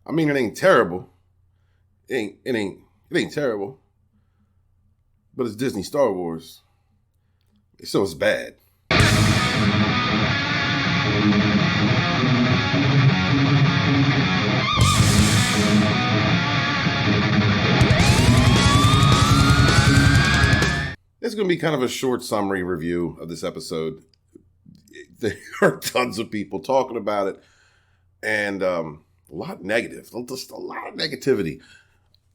I mean, it ain't terrible. It ain't terrible. But it's Disney Star Wars. So it's bad. It's going to be kind of a short summary review of this episode. There are tons of people talking about it, and a lot negative, just a lot of negativity.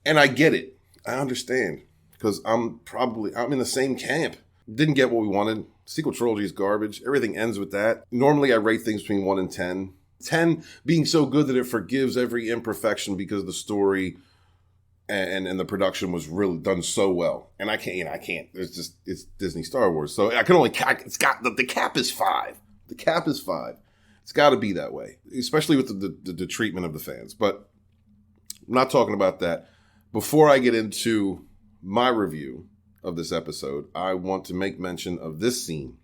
And I get it. I understand, because I'm in the same camp. Didn't get what we wanted. Sequel trilogy is garbage. Everything ends with that. Normally, I rate things between 1 and 10. 10 being so good that it forgives every imperfection because the story and the production was really done so well. And I can't. It's Disney Star Wars. So I can only, it's got, the cap is 5. The cap is 5. It's got to be that way, especially with the treatment of the fans. But I'm not talking about that. Before I get into my review of this episode, I want to make mention of this scene.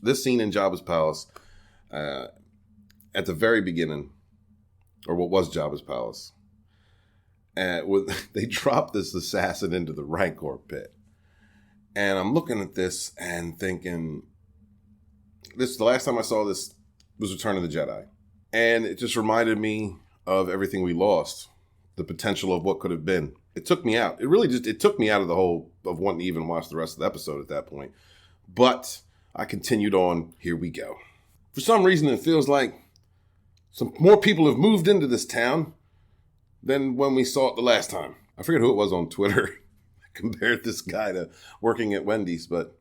This scene in Jabba's palace at the very beginning, or what was Jabba's palace. They dropped this assassin into the Rancor pit. And I'm looking at this and thinking, the last time I saw this was Return of the Jedi. And it just reminded me of everything we lost, the potential of what could have been. It took me out. It took me out of the whole of wanting to even watch the rest of the episode at that point. But I continued on. Here we go. For some reason, it feels like some more people have moved into this town than when we saw it the last time. I forget who it was on Twitter. I compared this guy to working at Wendy's, but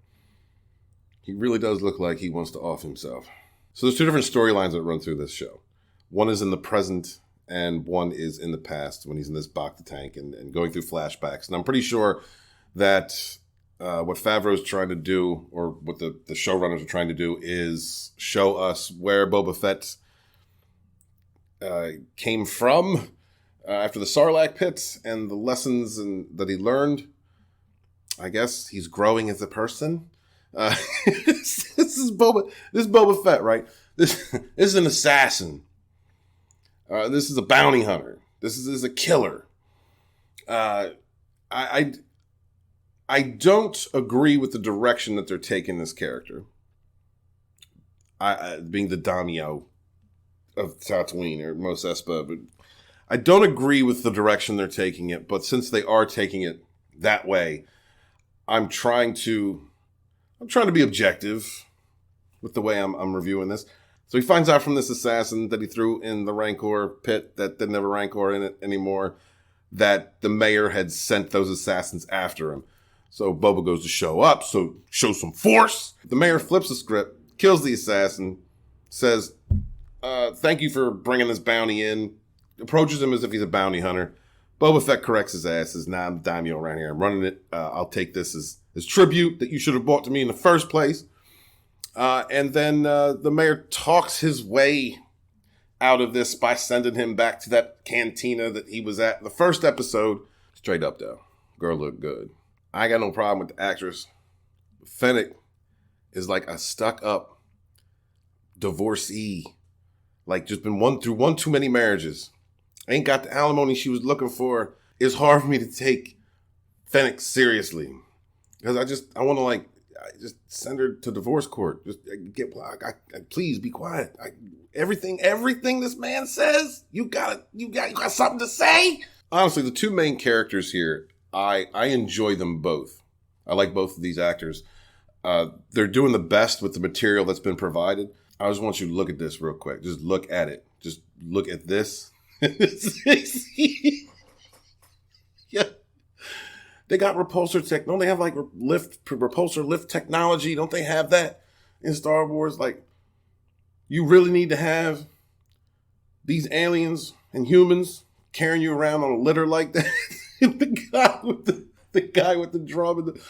he really does look like he wants to off himself. So there's 2 different storylines that run through this show. One is in the present, and one is in the past when he's in this bacta tank and going through flashbacks. And I'm pretty sure that what Favreau's trying to do, or what the showrunners are trying to do, is show us where Boba Fett came from after the Sarlacc pit and the lessons that he learned. I guess he's growing as a person. This is Boba Fett, right? This is an assassin. This is a bounty hunter. This is a killer. I don't agree with the direction that they're taking this character. Being the daimyo of Tatooine or Mos Espa, but I don't agree with the direction they're taking it. But since they are taking it that way, I'm trying to be objective with the way I'm reviewing this. So he finds out from this assassin that he threw in the Rancor pit that didn't have a Rancor in it anymore, that the mayor had sent those assassins after him. So Boba goes to show up, so show some force. The mayor flips the script, kills the assassin, says, thank you for bringing this bounty in, approaches him as if he's a bounty hunter. Boba Fett corrects his ass, says, nah, I'm the daimyo around here. I'm running it. I'll take this as tribute that you should have brought to me in the first place. And then the mayor talks his way out of this by sending him back to that cantina that he was at the first episode. Straight up, though. Girl looked good. I got no problem with the actress. Fennec is like a stuck-up divorcee. Like, just been through one too many marriages. Ain't got the alimony she was looking for. It's hard for me to take Fennec seriously. Because I want to, just send her to divorce court. Just get please be quiet. Everything this man says, you got something to say. Honestly, the 2 main characters here, I enjoy them both. I like both of these actors. They're doing the best with the material that's been provided. I just want you to look at this real quick. Just look at it. Just look at this. Yeah. They got repulsor tech. Don't they have repulsor lift technology? Don't they have that in Star Wars? Like, you really need to have these aliens and humans carrying you around on a litter like that? the guy with the drum and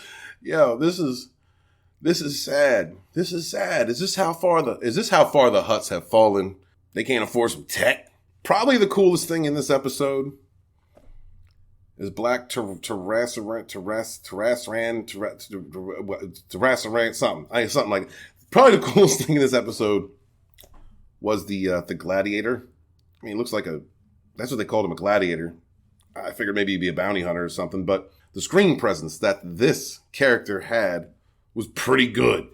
this is sad. This is sad. Is this how far the Hutts have fallen? They can't afford some tech. Probably the coolest thing in this episode is Black Krrsantan, something like. Probably the coolest thing in this episode was the gladiator. I mean, it looks like That's what they called him, a gladiator. I figured maybe he'd be a bounty hunter or something, but the screen presence that this character had was pretty good.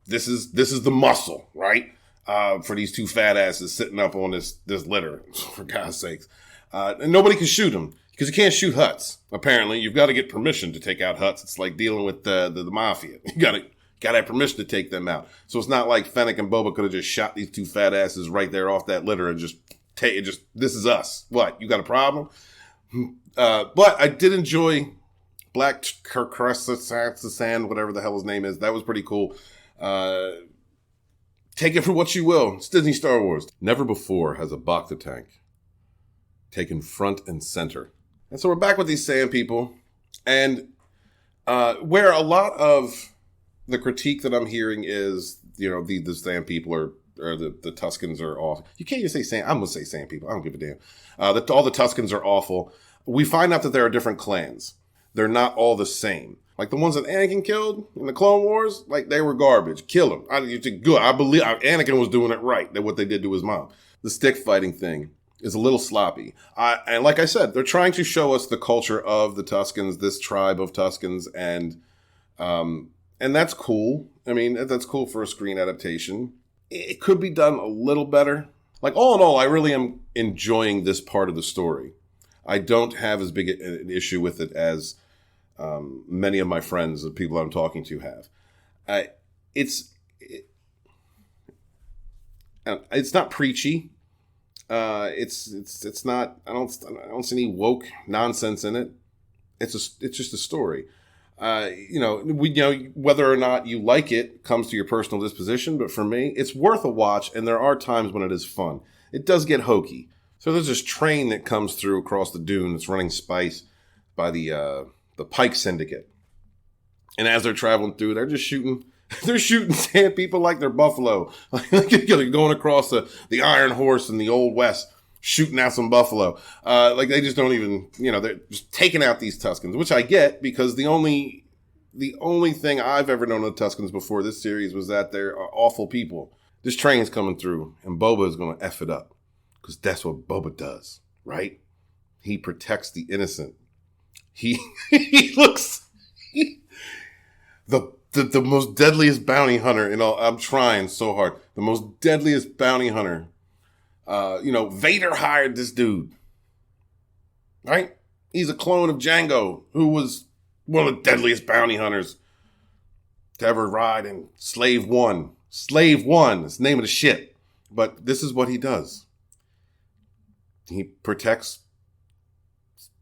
This is the muscle, right? For these two fat asses sitting up on this litter, for God's sakes. And nobody can shoot him because you can't shoot Hutts. Apparently, you've got to get permission to take out Hutts. It's like dealing with the mafia. You got to have permission to take them out. So it's not like Fennec and Boba could have just shot these two fat asses right there off that litter and just take it. Just, this is us. What? You got a problem? But I did enjoy Black Krrsantan, whatever the hell his name is. That was pretty cool. Take it for what you will. It's Disney Star Wars. Never before has a bacta tank taken front and center. And so we're back with these sand people. And where a lot of the critique that I'm hearing is, the sand people or the Tuskens are awful. You can't just say sand. I'm going to say sand people. I don't give a damn. All the Tuskens are awful. We find out that there are different clans. They're not all the same. Like the ones that Anakin killed in the Clone Wars, like they were garbage. Kill them. I believe Anakin was doing it right. That what they did to his mom. The stick fighting thing is a little sloppy. And like I said, they're trying to show us the culture of the Tuskens, this tribe of Tuskens, and that's cool. I mean, that's cool for a screen adaptation. It could be done a little better. Like all in all, I really am enjoying this part of the story. I don't have as big an issue with it as many of my friends, the people I'm talking to, have. It's not preachy. It's not. I don't see any woke nonsense in it. It's just a story. Whether or not you like it comes to your personal disposition. But for me, it's worth a watch, and there are times when it is fun. It does get hokey. So there's this train that comes through across the dune that's running spice by the Pyke Syndicate. And as they're traveling through, they're just shooting. They're shooting sand people like they're buffalo. They're going across the Iron Horse in the Old West, shooting out some buffalo. Like they just don't even, they're just taking out these Tuskens, which I get because the only thing I've ever known of the Tuskens before this series was that they're awful people. This train's coming through, and Boba is going to F it up because that's what Boba does, right? He protects the innocent. He looks the most deadliest bounty hunter in all. I'm trying so hard. The most deadliest bounty hunter. Vader hired this dude, right? He's a clone of Django, who was one of the deadliest bounty hunters to ever ride in Slave One. Slave One is the name of the ship. But this is what he does. He protects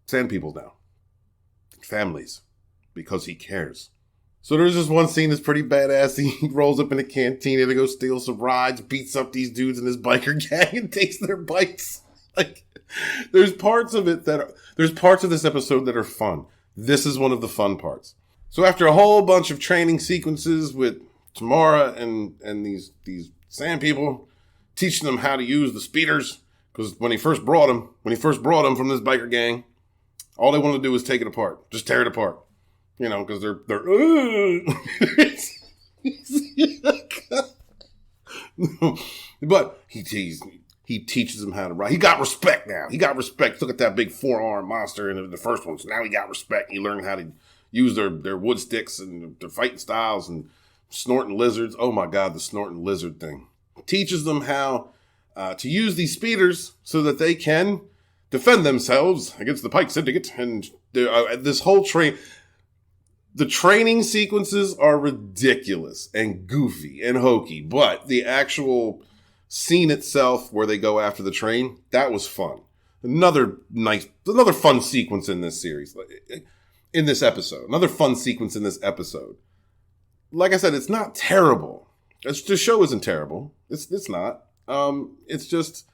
sand people now. Families. Because he cares. So there's this one scene that's pretty badass. He rolls up in a cantina to go steal some rides, beats up these dudes in his biker gang, and takes their bikes. Like, there's parts of this episode that are fun. This is one of the fun parts. So after a whole bunch of training sequences with Tamara and these sand people, teaching them how to use the speeders, because when he first brought them from this biker gang, all they wanted to do was take it apart, just tear it apart. Because they're but he teaches them how to ride. He got respect now. He got respect. Look at that big 4-arm monster in the first one. So now he got respect. He learned how to use their wood sticks and their fighting styles and snorting lizards. Oh my God, the snorting lizard thing. Teaches them how to use these speeders so that they can defend themselves against the Pyke Syndicate. And this whole train... The training sequences are ridiculous and goofy and hokey, but the actual scene itself where they go after the train, that was fun. Another fun sequence in this series, in this episode. Another fun sequence in this episode. Like I said, it's not terrible. The show isn't terrible. It's not. It's just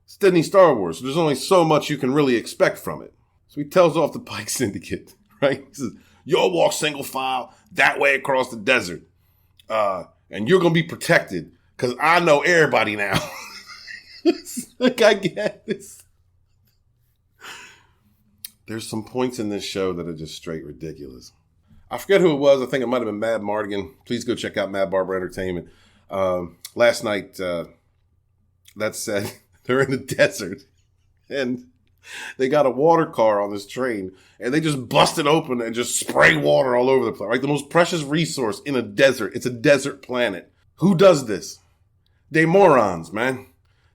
it's Disney Star Wars. So there's only so much you can really expect from it. So he tells off the Pyke Syndicate, right? He says, "You'll walk single file that way across the desert. And you're going to be protected because I know everybody now." Like, I get this. There's some points in this show that are just straight ridiculous. I forget who it was. I think it might have been Mad Mardigan. Please go check out Mad Barber Entertainment. Last night, that said, they're in the desert. And they got a water car on this train, and they just bust it open and just spray water all over the place. Like the most precious resource in a desert. It's a desert planet. Who does this? They morons, man.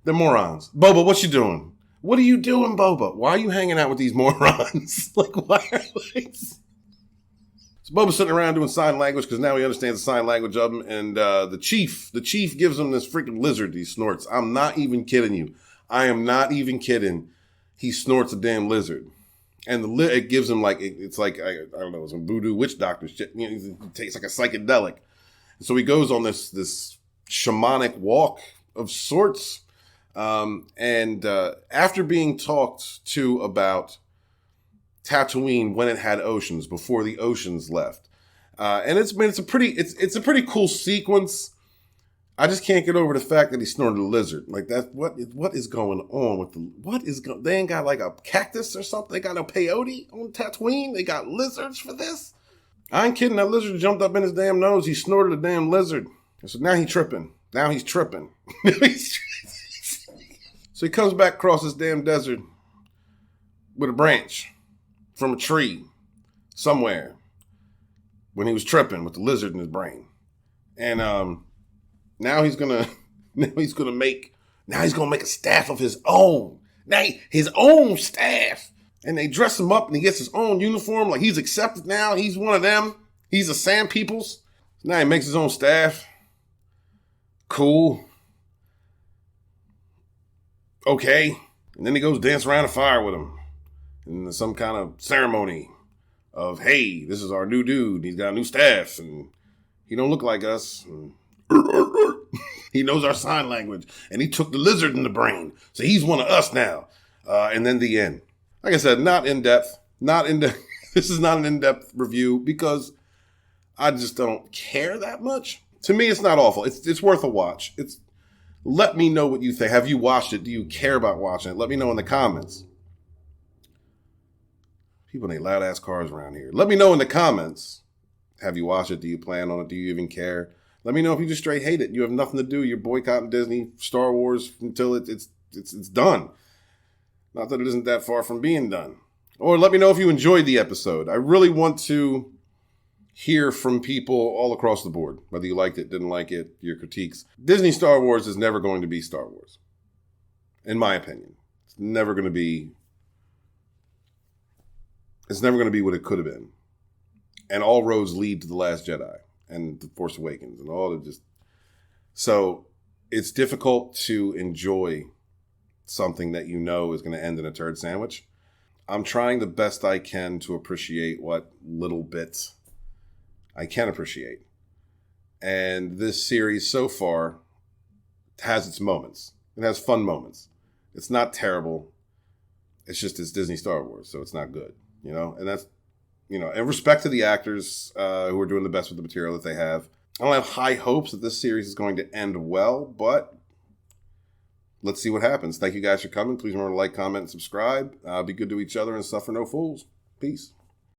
They're morons. Boba, what you doing? What are you doing, Boba? Why are you hanging out with these morons? Like, why are they... So Boba's sitting around doing sign language because now he understands the sign language of him. And the chief gives him this freaking lizard he snorts. I'm not even kidding you. I am not even kidding. He snorts a damn lizard. And it gives him like, it's like, I don't know, some voodoo witch doctor shit. You know, it tastes like a psychedelic. So he goes on this shamanic walk of sorts. And after being talked to about Tatooine when it had oceans, before the oceans left. And it's a pretty cool sequence. I just can't get over the fact that he snorted a lizard. Like that, what is going on with they ain't got like a cactus or something? They got no peyote on Tatooine? They got lizards for this? I ain't kidding, that lizard jumped up in his damn nose. He snorted a damn lizard. So now he's tripping. So he comes back across this damn desert with a branch from a tree somewhere when he was tripping with the lizard in his brain. And now he's gonna make a staff of his own. Now his own staff. And they dress him up and he gets his own uniform. Like he's accepted now. He's one of them. He's a Sand Peoples. Now he makes his own staff. Cool. Okay. And then he goes dance around a fire with him. In some kind of ceremony of, hey, this is our new dude. He's got a new staff, and he don't look like us. He knows our sign language, and he took the lizard in the brain, so he's one of us now. And then the end. Like I said, not in depth. This is not an in-depth review because I just don't care that much. To me, it's not awful. It's worth a watch. Let me know what you think. Have you watched it? Do you care about watching it? Let me know in the comments. People in their loud-ass cars around here. Let me know in the comments. Have you watched it? Do you plan on it? Do you even care? Let me know if you just straight hate it. You have nothing to do. You're boycotting Disney, Star Wars until it's done. Not that it isn't that far from being done. Or let me know if you enjoyed the episode. I really want to hear from people all across the board, whether you liked it, didn't like it, your critiques. Disney Star Wars is never going to be Star Wars, in my opinion. It's never going to be what it could have been. And all roads lead to The Last Jedi and The Force Awakens and all of just... So it's difficult to enjoy something that you know is going to end in a turd sandwich. I'm trying the best I can to appreciate what little bits I can appreciate. And this series so far has its moments. It has fun moments. It's not terrible. It's Disney Star Wars, so it's not good. You know, and that's, you know, and respect to the actors who are doing the best with the material that they have. I don't have high hopes that this series is going to end well, but let's see what happens. Thank you guys for coming. Please remember to like, comment, and subscribe. Be good to each other and suffer no fools. Peace.